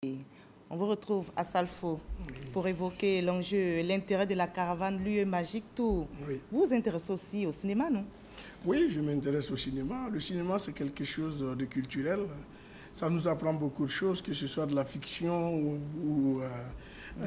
On vous retrouve à Salfo pour évoquer l'enjeu, l'intérêt de la caravane l'UE Magic Tour. Vous vous intéressez aussi au cinéma, non? Oui, je m'intéresse au cinéma. Le cinéma, c'est quelque chose de culturel. Ça nous apprend beaucoup de choses, que ce soit de la fiction ou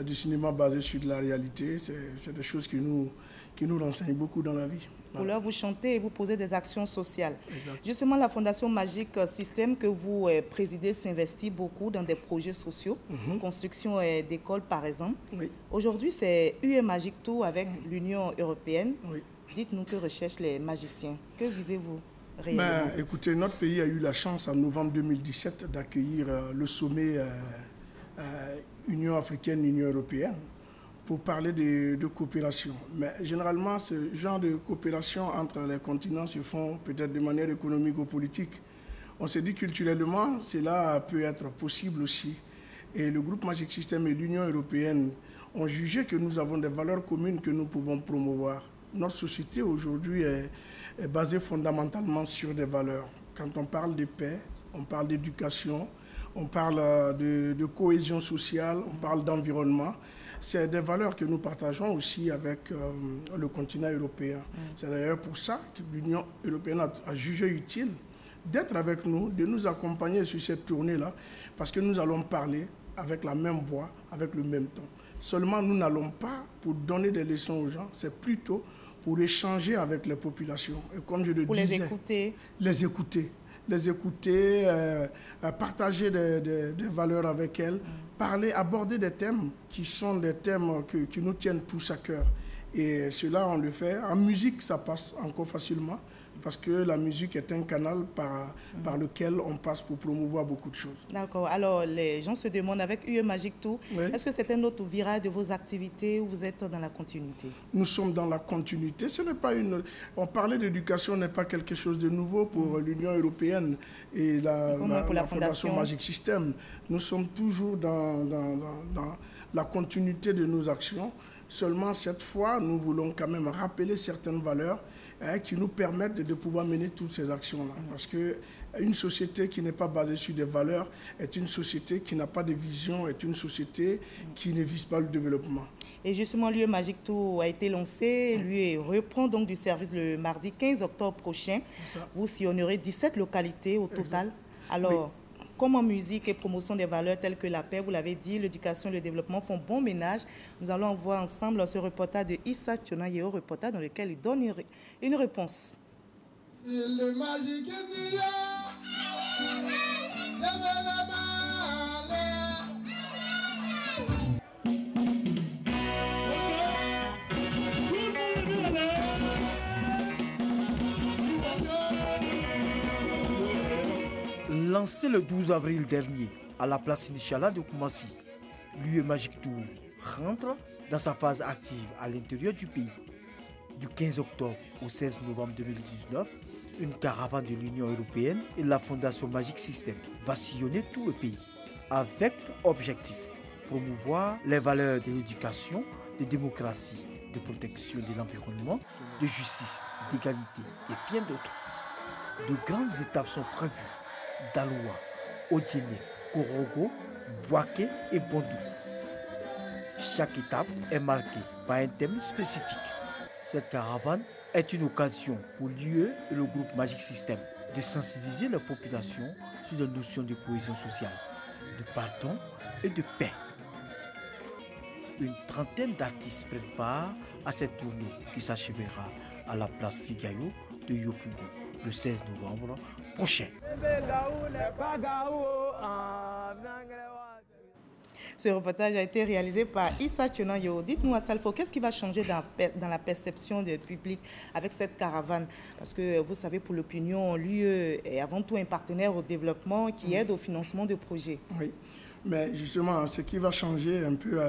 du cinéma basé sur de la réalité. C'est des choses qui nous renseignent beaucoup dans la vie. Pour l'heure, vous chantez et vous posez des actions sociales. Exact. Justement, la Fondation Magic System que vous présidez s'investit beaucoup dans des projets sociaux, construction d'écoles par exemple. Oui. Aujourd'hui, c'est UE Magic Tour avec l'Union européenne. Oui. Dites-nous que recherchent les magiciens. Que visez-vous réellement? Écoutez, notre pays a eu la chance en novembre 2017 d'accueillir le sommet Union africaine, Union européenne, pour parler de coopération. Mais généralement, ce genre de coopération entre les continents se font peut-être de manière économique ou politique. On s'est dit culturellement, cela peut être possible aussi. Et le groupe Magic System et l'Union européenne ont jugé que nous avons des valeurs communes que nous pouvons promouvoir. Notre société aujourd'hui est basée fondamentalement sur des valeurs. Quand on parle de paix, on parle d'éducation, on parle de cohésion sociale, on parle d'environnement. C'est des valeurs que nous partageons aussi avec le continent européen. C'est d'ailleurs pour ça que l'Union européenne a jugé utile d'être avec nous, de nous accompagner sur cette tournée-là, parce que nous allons parler avec la même voix, avec le même ton. Seulement, nous n'allons pas pour donner des leçons aux gens, c'est plutôt pour échanger avec les populations. Et comme je le pour disais, les écouter. Les écouter, partager des valeurs avec elles, parler, aborder des thèmes qui sont des thèmes qui nous tiennent tous à cœur. Et cela, on le fait. En musique, ça passe encore facilement, parce que la musique est un canal par lequel on passe pour promouvoir beaucoup de choses. D'accord. Alors, les gens se demandent avec UE Magic Tour, est-ce que c'est un autre virage de vos activités ou vous êtes dans la continuité? Nous sommes dans la continuité. Ce n'est pas une... On parlait d'éducation, n'est pas quelque chose de nouveau pour l'Union européenne et la Fondation Magic System. Nous sommes toujours dans la continuité de nos actions. Seulement, cette fois, nous voulons quand même rappeler certaines valeurs qui nous permettent de pouvoir mener toutes ces actions-là. Parce qu'une société qui n'est pas basée sur des valeurs est une société qui n'a pas de vision, est une société qui ne vise pas le développement. Et justement, l'UE Magic Tour a été lancé. L'UE reprend donc du service le mardi 15 octobre prochain. Vous sillonnerez 17 localités au total. Alors, comment musique et promotion des valeurs telles que la paix, vous l'avez dit, l'éducation et le développement font bon ménage. Nous allons voir ensemble ce reportage de Issa Tionayeo, reportage dans lequel il donne une réponse. Le magique Lancé le 12 avril dernier à la place Initiala de Koumassi, l'UE Magic Tour rentre dans sa phase active à l'intérieur du pays. Du 15 octobre au 16 novembre 2019, une caravane de l'Union européenne et la Fondation Magic System va sillonner tout le pays avec pour objectif promouvoir les valeurs de l'éducation, de démocratie, de protection de l'environnement, de justice, d'égalité et bien d'autres. De grandes étapes sont prévues. Daloua, Odiene, Korogo, Bouaké et Bondou. Chaque étape est marquée par un thème spécifique. Cette caravane est une occasion pour l'UE et le groupe Magic System de sensibiliser la population sur la notion de cohésion sociale, de pardon et de paix. Une trentaine d'artistes prennent part à cette tournée qui s'achèvera à la place Figayo de Yopougon le 16 novembre prochain. Ce reportage a été réalisé par Issa Tionayeo. Dites-nous à Salfo, qu'est-ce qui va changer dans la perception du public avec cette caravane? Parce que vous savez, pour l'opinion, l'UE est avant tout un partenaire au développement qui aide au financement de projets. Oui, mais justement, ce qui va changer un peu,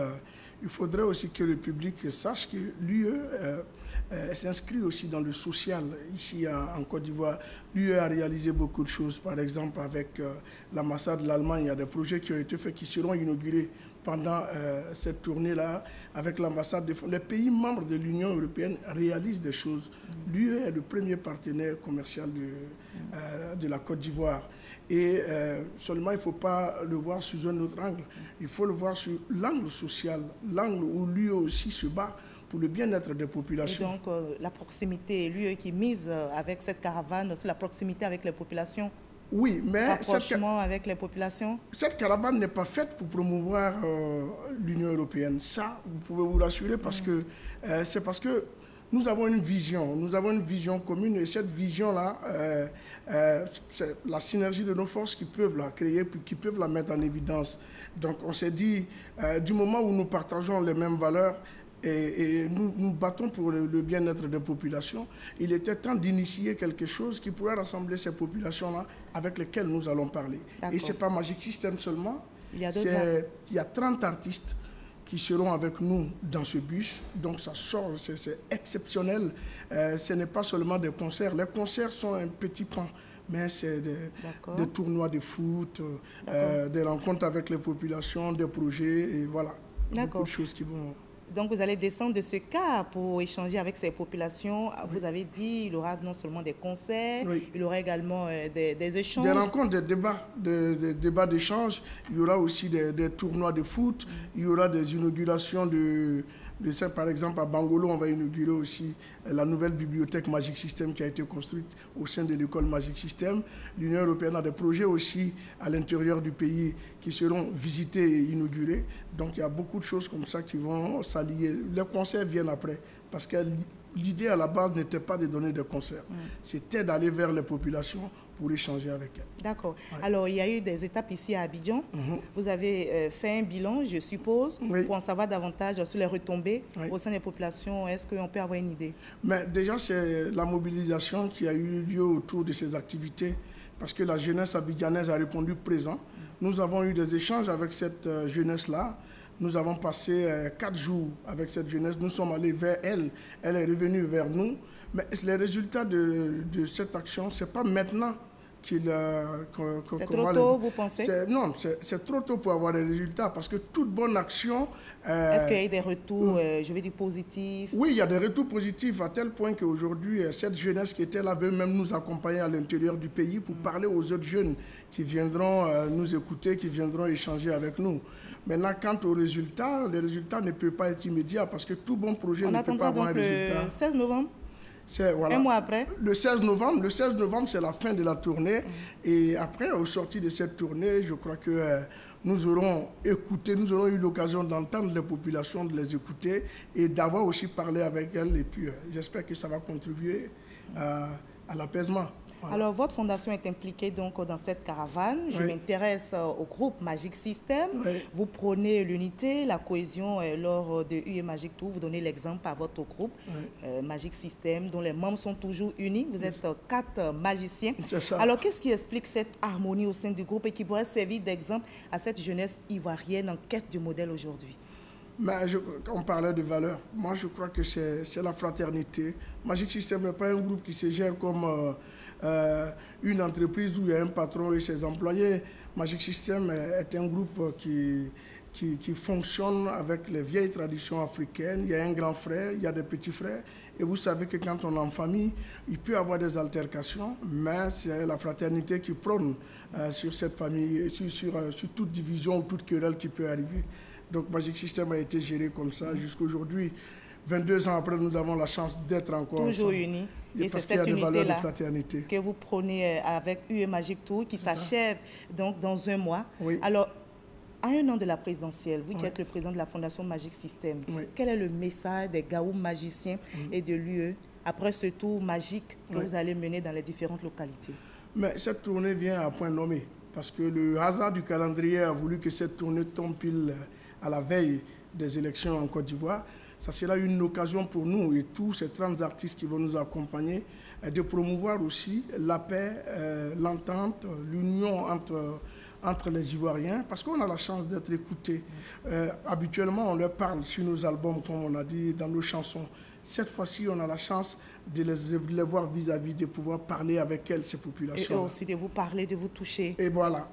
il faudrait aussi que le public sache que l'UE s'inscrit aussi dans le social. Ici en Côte d'Ivoire, l'UE a réalisé beaucoup de choses. Par exemple, avec l'ambassade de l'Allemagne, il y a des projets qui ont été faits qui seront inaugurés pendant cette tournée-là. Avec l'ambassade de France, les pays membres de l'Union européenne réalisent des choses. L'UE est le premier partenaire commercial de la Côte d'Ivoire. Et seulement, il ne faut pas le voir sous un autre angle. Il faut le voir sur l'angle social, l'angle où lui aussi se bat pour le bien-être des populations. Et donc, la proximité, lui qui mise avec cette caravane sur la proximité avec les populations. Oui, mais rapprochement avec les populations. Cette caravane n'est pas faite pour promouvoir l'Union européenne. Ça, vous pouvez vous rassurer parce que c'est parce que nous avons une vision commune et cette vision-là, c'est la synergie de nos forces qui peuvent la créer, qui peuvent la mettre en évidence. Donc on s'est dit, du moment où nous partageons les mêmes valeurs, et nous battons pour le bien-être des populations, il était temps d'initier quelque chose qui pourrait rassembler ces populations-là avec lesquelles nous allons parler. Et ce n'est pas Magic System seulement, il y a 30 artistes qui seront avec nous dans ce bus. Donc ça sort, c'est exceptionnel. Ce n'est pas seulement des concerts. Les concerts sont un petit pan, mais c'est des tournois de foot, des rencontres avec les populations, des projets, et voilà, beaucoup de choses qui vont... Donc, vous allez descendre de ce cas pour échanger avec ces populations. Vous avez dit qu'il y aura non seulement des concerts, il y aura également des échanges. Des rencontres, des débats d'échange. Il y aura aussi des tournois de foot. Il y aura des inaugurations de ça. Par exemple, à Bangolo, on va inaugurer aussi la nouvelle bibliothèque Magic System qui a été construite au sein de l'école Magic System. L'Union européenne a des projets aussi à l'intérieur du pays qui seront visités et inaugurés. Donc, il y a beaucoup de choses comme ça qui vont s'allier. Les concerts viennent après parce que l'idée à la base n'était pas de donner des concerts. C'était d'aller vers les populations pour échanger avec elles. D'accord. Ouais. Alors, il y a eu des étapes ici à Abidjan. Vous avez fait un bilan, je suppose, pour en savoir davantage sur les retombées au sein des populations. Est-ce qu'on peut avoir une idée? Mais déjà, c'est la mobilisation qui a eu lieu autour de ces activités parce que la jeunesse abidjanaise a répondu présent. Nous avons eu des échanges avec cette jeunesse-là. Nous avons passé 4 jours avec cette jeunesse. Nous sommes allés vers elle. Elle est revenue vers nous. Mais les résultats de cette action, ce n'est pas maintenant qu'il... c'est trop tôt, vous pensez? Non, c'est trop tôt pour avoir des résultats parce que toute bonne action... Est-ce qu'il y a eu des retours, je vais dire, positifs? Oui, il y a des retours positifs à tel point qu'aujourd'hui, cette jeunesse qui était là veut même nous accompagner à l'intérieur du pays pour parler aux autres jeunes qui viendront nous écouter, qui viendront échanger avec nous. Maintenant, quant aux résultats, les résultats ne peuvent pas être immédiats parce que tout bon projet ne peut pas avoir un résultat. Le 16 novembre, voilà, un mois après. Le 16 novembre, c'est la fin de la tournée. Et après, au sorti de cette tournée, je crois que nous aurons écouté, nous aurons eu l'occasion d'entendre les populations, de les écouter et d'avoir aussi parlé avec elles. Et puis, j'espère que ça va contribuer à l'apaisement. Voilà. Alors, votre fondation est impliquée donc dans cette caravane. Je m'intéresse au groupe Magic System. Vous prônez l'unité, la cohésion lors de UE Magic Tour. Vous donnez l'exemple à votre groupe Magic System, dont les membres sont toujours unis. Vous êtes 4 magiciens. Alors, qu'est-ce qui explique cette harmonie au sein du groupe et qui pourrait servir d'exemple à cette jeunesse ivoirienne en quête du modèle aujourd'hui? Mais on parlait de valeurs. Moi, je crois que c'est la fraternité. Magic System n'est pas un groupe qui se gère comme une entreprise où il y a un patron et ses employés. Magic System est un groupe qui fonctionne avec les vieilles traditions africaines. Il y a un grand frère, il y a des petits frères. Et vous savez que quand on est en famille, il peut y avoir des altercations, mais c'est la fraternité qui prône sur cette famille, sur toute division ou toute querelle qui peut arriver. Donc Magic System a été géré comme ça jusqu'à aujourd'hui. 22 ans après, nous avons la chance d'être encore toujours unis. Et c'est cette unité-là que vous prenez avec UE Magic Tour qui s'achève donc dans un mois. Alors, à un an de la présidentielle, vous qui êtes le président de la Fondation Magic System, quel est le message des Gaou magiciens et de l'UE après ce tour magique que vous allez mener dans les différentes localités? Mais cette tournée vient à point nommé parce que le hasard du calendrier a voulu que cette tournée tombe pile à la veille des élections en Côte d'Ivoire. Ça sera une occasion pour nous et tous ces 30 artistes qui vont nous accompagner de promouvoir aussi la paix, l'entente, l'union entre les Ivoiriens, parce qu'on a la chance d'être écoutés. Habituellement, on leur parle sur nos albums, comme on a dit, dans nos chansons. Cette fois-ci, on a la chance de les voir vis-à-vis, de pouvoir parler avec elles, ces populations. Et aussi de vous parler, de vous toucher. Et voilà,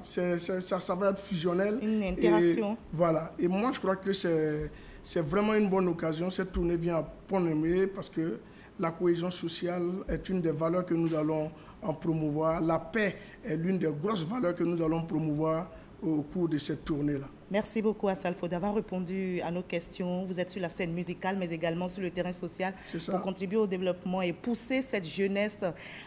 ça va être fusionnel. Une interaction. Et voilà, et moi je crois que c'est vraiment une bonne occasion. Cette tournée vient à point nommé parce que la cohésion sociale est une des valeurs que nous allons en promouvoir. La paix est l'une des grosses valeurs que nous allons promouvoir au cours de cette tournée-là. Merci beaucoup à Salfo d'avoir répondu à nos questions. Vous êtes sur la scène musicale, mais également sur le terrain social pour contribuer au développement et pousser cette jeunesse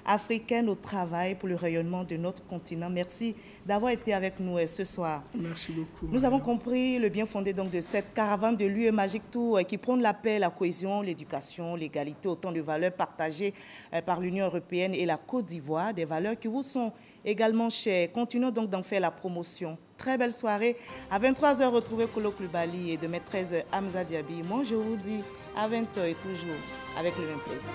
africaine au travail pour le rayonnement de notre continent. Merci d'avoir été avec nous ce soir. Merci beaucoup. Nous avons compris le bien fondé donc de cette caravane de l'UE Magic Tour qui prône la paix, la cohésion, l'éducation, l'égalité, autant de valeurs partagées par l'Union européenne et la Côte d'Ivoire, des valeurs qui vous sont également chères. Continuons donc d'en faire la promotion. Très belle soirée. À 23h, retrouvez Kolo Kulibali et demain 13h, Hamza Diaby. Moi, je vous dis à 20h et toujours avec le même plaisir.